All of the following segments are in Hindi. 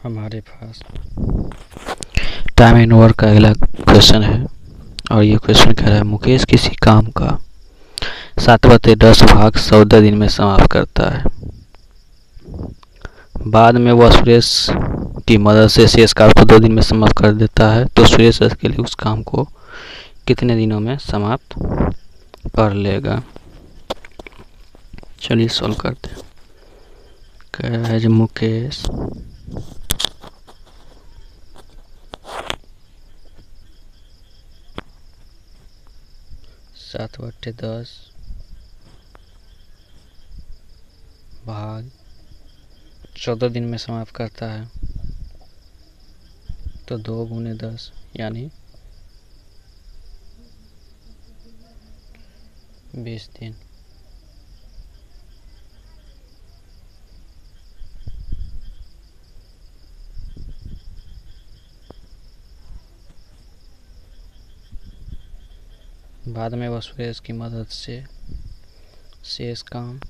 हमारे पास टाइम एंड वर्क का अगला क्वेश्चन है और ये क्वेश्चन कह रहा है मुकेश किसी काम का 7/10 भाग 14 दिन में समाप्त करता है। बाद में वह सुरेश की मदद से शेष काम को 2 दिन में समाप्त कर देता है, तो सुरेश के लिए उस काम को कितने दिनों में समाप्त कर लेगा। चलिए सॉल्व करते हैं। कह रहा है मुकेश 7/10 भाग 14 दिन में समाप्त करता है, तो 2 × 10 यानी 20 दिन। बाद में वह सुरेश की मदद से शेष काम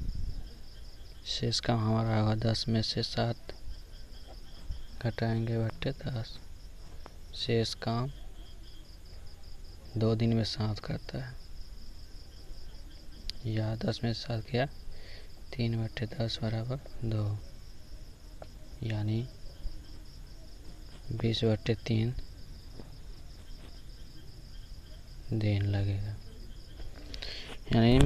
हमारा होगा 10 में से 7 घटाएंगे बट्टे 10। शेष काम 2 दिन में समाप्त करता है, या 10 में से 7 किया 3/10 बराबर 2 यानी 20/3 दिन लगेगा। यानी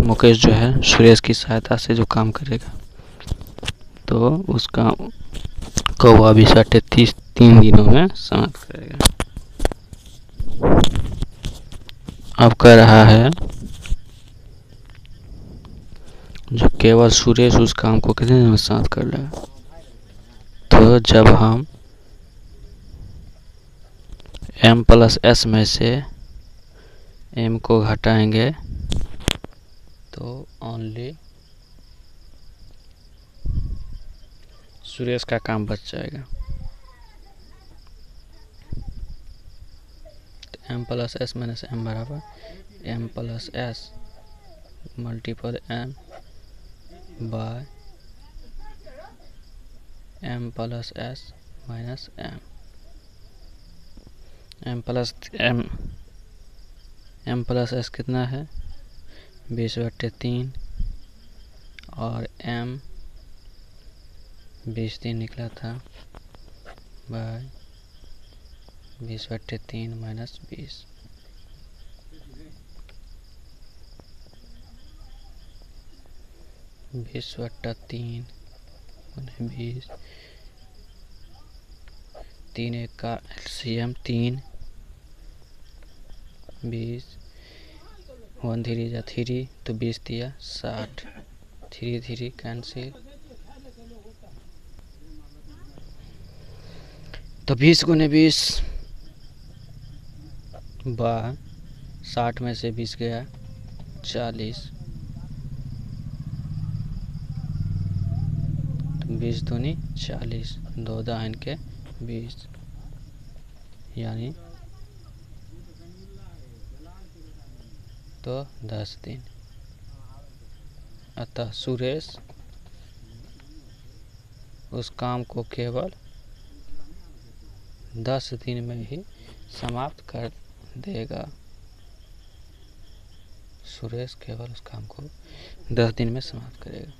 मुकेश जो है सुरेश की सहायता से जो काम करेगा तो उस काम को वह 20/3 दिनों में समाप्त करेगा। अब कह रहा है जो केवल सुरेश उस काम को कितने दिन में समाप्त कर लेगा, तो जब हम m+s में से m को घटाएंगे तो ओनली सुरेश का काम बच जाएगा। तो m+s - m बराबर m+s multiple m bye m+s minus m+s कितना है 20/3 और m 20 दिन निकला था बाय 20/3 माइनस 20। 20/3 × 20 3 1 का LCM 3 20 1 3 जा 3 तो 20 दिया 60 3 3 कैंसिल तो 20 × 20 बाय 60 में से 20 गया 40 तो 20 दूनी 40 2 दाहिन के 20 यानी तो 10 दिन। अतः सुरेश उस काम को केवल 10 दिन में ही समाप्त कर देगा। सुरेश केवल उस काम को 10 दिन में समाप्त करेगा।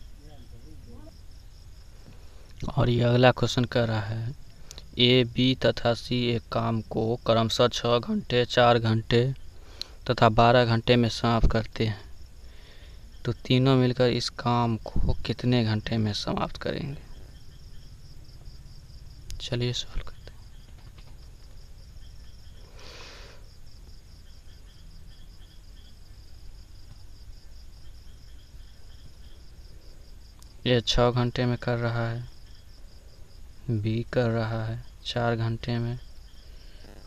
और ये अगला क्वेश्चन कर रहा है ए, बी तथा सी एक काम को क्रमशः 6 घंटे, 4 घंटे तथा 12 घंटे में समाप्त करते हैं, तो तीनों मिलकर इस काम को कितने घंटे में समाप्त करेंगे। चलिए सॉल्व करते हैं। ये 6 घंटे में कर रहा है, बी कर रहा है 4 घंटे में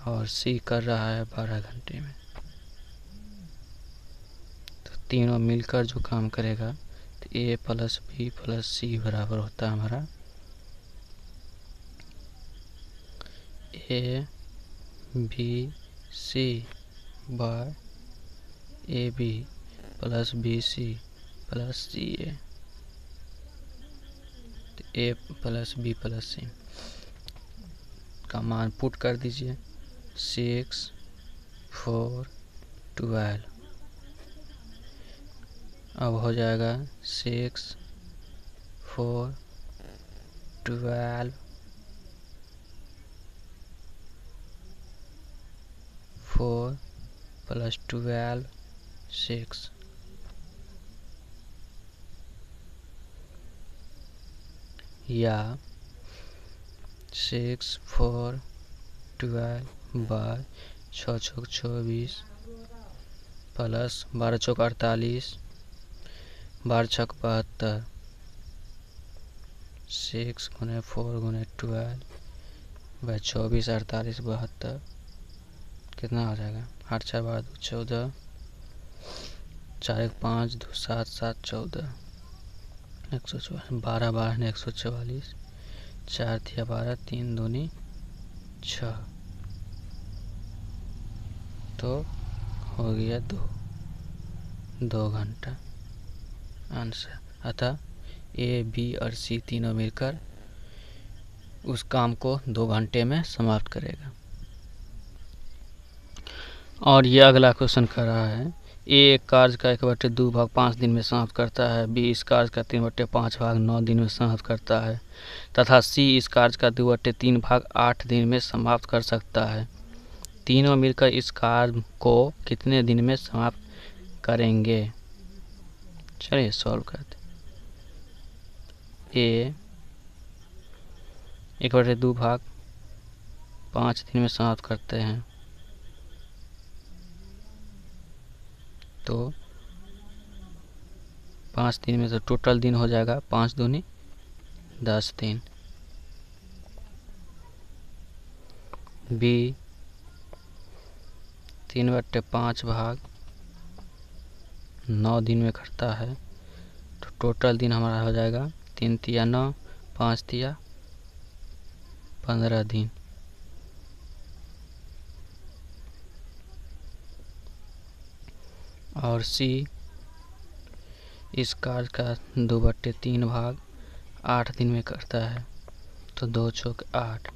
और सी कर रहा है 12 घंटे में। तो तीनों मिलकर जो काम करेगा तो ए + बी + सी बराबर होता है हमारा A B C by A B + B C + C A, A + B + C. इसका मान पुट कर दीजिए 6 4 12। अब हो जाएगा 6 4 12 4 प्लस 12 6। या 6 4 12 बाय 6 चौक 24 प्लस 12 चौक 48 12 छक 72 6 गुने 4 गुने 12 बाय 24 48 72 कितना हो जाएगा 8 4 12 2 14 4 1 5 2 7 7 14 144 12 12 144 4 थिया 12 3 दूनी 6 तो हो गया 2 घंटा आंसर। अतः ए बी और सी तीनों मिलकर उस काम को 2 घंटे में समाप्त करेगा। और ये अगला क्वेश्चन कर रहा है ए एक कार्य का 1/2 भाग 5 दिन में समाप्त करता है, बी इस कार्य का 3/5 भाग 9 दिन में समाप्त करता है तथा सी इस कार्य का 2/3 भाग 8 दिन में समाप्त कर सकता है। तीनों मिलकर इस कार्य को कितने दिन में समाप्त करेंगे? चलिए सॉल्व करते। ए 1/2 भाग 5 दिन में समाप्त करते हैं तो 5 दिन में तो टोटल दिन हो जाएगा 5 दूनी 10 दिन। बी 3/5 भाग 9 दिन में करता है तो टोटल दिन हमारा हो जाएगा 3 तिया 9 5 तिया 15 दिन। और सी इस कार्य का 2/3 भाग 8 दिन में करता है तो 2 चौक 8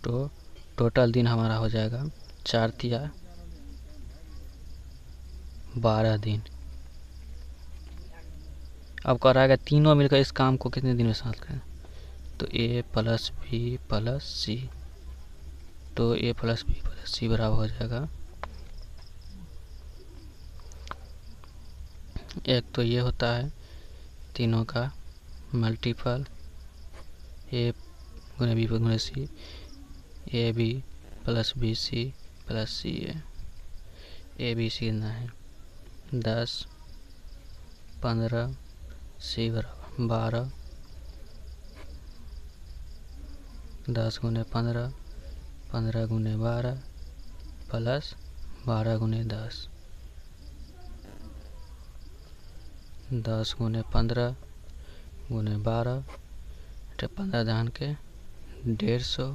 तो टोटल दिन हमारा हो जाएगा 4 तिया 12 दिन। अब कह रहा है कि तीनों मिलकर इस काम को कितने दिन में समाप्त करें तो ए प्लस बी प्लस सी तो ए प्लस बी प्लस सी बराबर हो जाएगा एक तो ये होता है तीनों का मल्टीपल ए गुने बी गुने C A B plus B C plus C A B C कितना है 10 15 सी बराबर 12 10 गुने 15 15 गुने 12 प्लस 12 गुने 10 10 गुने 15 गुने 12 तो 15 धान के 150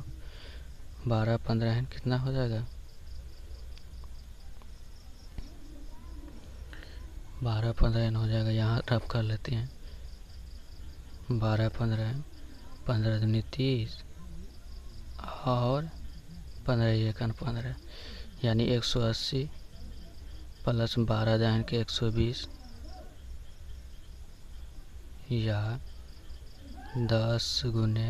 12 15 है कितना हो जाएगा 12 15 हो जाएगा। यहाँ रफ कर लेते हैं 12 15 15 दूनी 30 और 15 1 15 यानी 180 प्लस 12 जान के 120 या 10 गुने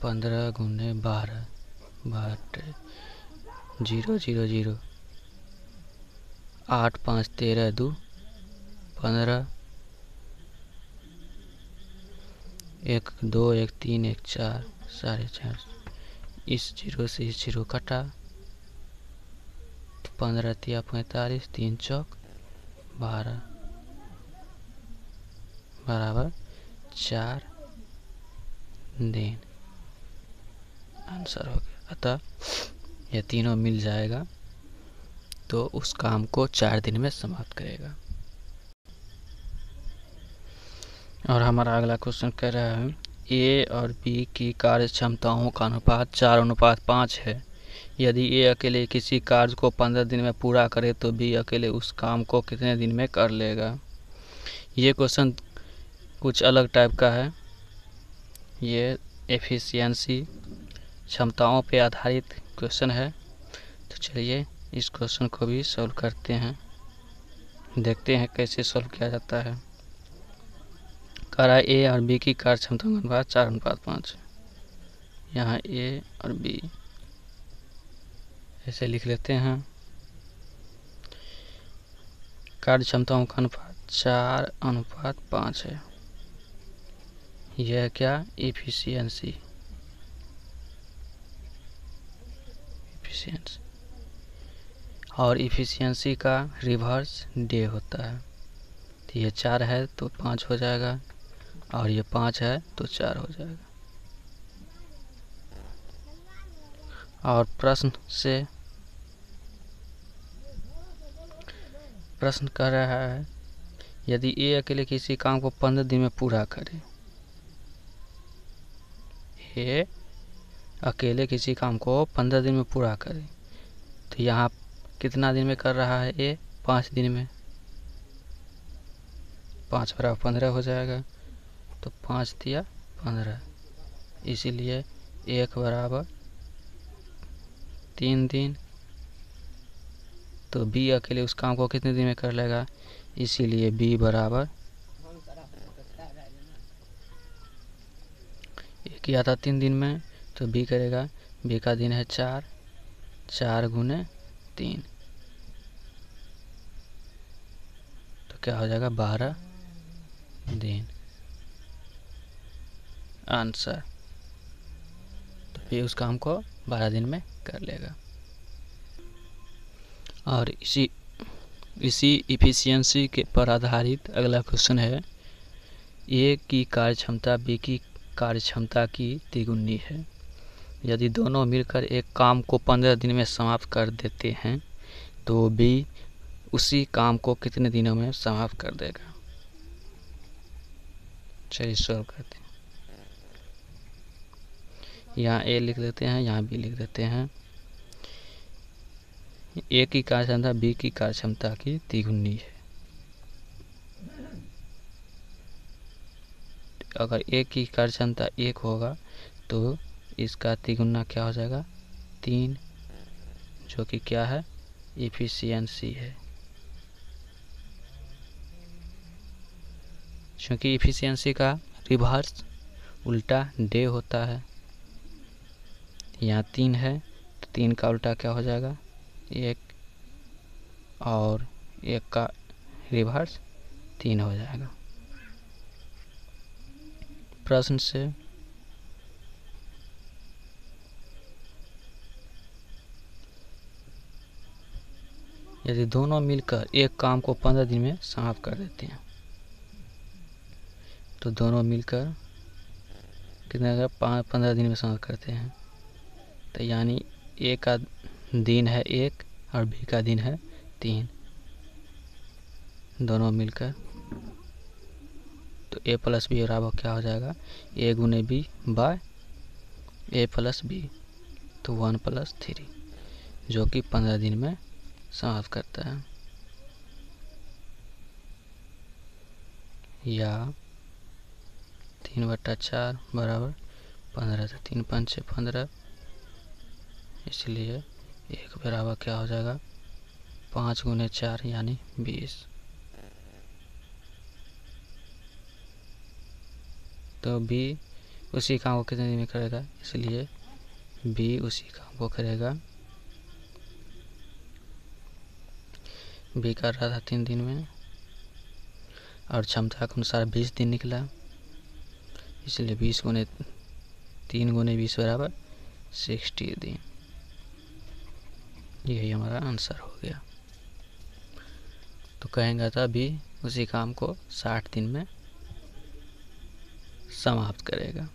15 गुने 12 बटे 0 0 0 8 5 13 2 15 1 2 1 3 1 4 4.5 इस 0 से इस 0 कटा 15 तिया 45 3 चौक 12 बराबर 4 दिन आंसर हो गया। अतः यह तीनों मिल जाएगा तो उस काम को 4 दिन में समाप्त करेगा। और हमारा अगला क्वेश्चन कह रहा है ए और बी की कार्य क्षमताओं का अनुपात 4:5 है। यदि ए अकेले किसी कार्य को 15 दिन में पूरा करे तो बी अकेले उस काम को कितने दिन में कर लेगा। ये क्वेश्चन कुछ अलग टाइप का है। ये एफिशिएंसी क्षमताओं पे आधारित क्वेश्चन है। तो चलिए इस क्वेश्चन को भी सॉल्व करते हैं, देखते हैं कैसे सॉल्व किया जाता है। कह रहा है ए और बी की कार्य क्षमता का अनुपात 4:5। यहाँ ए और बी ऐसे लिख लेते हैं। कार्य क्षमताओं का अनुपात 4:5 है। यह क्या इफिशियंसी और इफिशियंसी का रिवर्स डे होता है। तो ये 4 है तो 5 हो जाएगा और ये 5 है तो 4 हो जाएगा। और प्रश्न कर रहा है यदि ए अकेले किसी काम को 15 दिन में पूरा करे, ए अकेले किसी काम को 15 दिन में पूरा करे, तो यहाँ कितना दिन में कर रहा है ए? 5 दिन में। 5 × 15 हो जाएगा, तो 5 दिया 15, इसीलिए 1 = 3 दिन। तो बी अकेले उस काम को कितने दिन में कर लेगा? इसीलिए बी बराबर ए किया था 3 दिन में, तो बी करेगा, बी का दिन है 4, 4 × 3, तो क्या हो जाएगा? 12 दिन आंसर। तो बी उस काम को 12 दिन में कर लेगा। और इसी इफिशियंसी के पर आधारित अगला क्वेश्चन है ए की कार्यक्षमता बी की कार्यक्षमता की तिगुनी है। यदि दोनों मिलकर एक काम को 15 दिन में समाप्त कर देते हैं तो बी उसी काम को कितने दिनों में समाप्त कर देगा? चलिए सॉल्व करते हैं। यहाँ ए लिख देते हैं, यहाँ बी लिख देते हैं। ए की कार्यक्षमता बी की कार्यक्षमता की तिगुनी है। अगर ए की कार्यक्षमता 1 होगा तो इसका तिगुना क्या हो जाएगा? 3, जो कि क्या है? इफिशियंसी है। क्योंकि इफिशियंसी का रिवर्स उल्टा डे होता है। यहाँ 3 है तो 3 का उल्टा क्या हो जाएगा? 1, और 1 का रिवर्स 3 हो जाएगा। प्रश्न से यदि दोनों मिलकर एक काम को 15 दिन में समाप्त कर देते हैं, तो दोनों मिलकर कितने 15 दिन में समाप्त करते हैं, तो यानी ए का दिन है 1 और बी का दिन है 3, दोनों मिलकर, तो ए + बी बराबर क्या हो जाएगा? ए × बी बाय ए + बी, तो 1 + 3, जो कि 15 दिन में समाप्त करता है। या 3/4 बराबर 15, से 3 × 5 = 15, इसलिए 1 बराबर क्या हो जाएगा? 5 × 4 यानी 20। तो बी उसी काम को कितने दिन में करेगा? इसलिए बी उसी काम को करेगा। बी कर रहा था 3 दिन में और क्षमता के अनुसार 20 दिन निकला, इसलिए 20 × 3 × 20 बराबर 60 दिन। यही हमारा आंसर हो गया। तो कहेंगे था बी उसी काम को 60 दिन में समाप्त करेगा।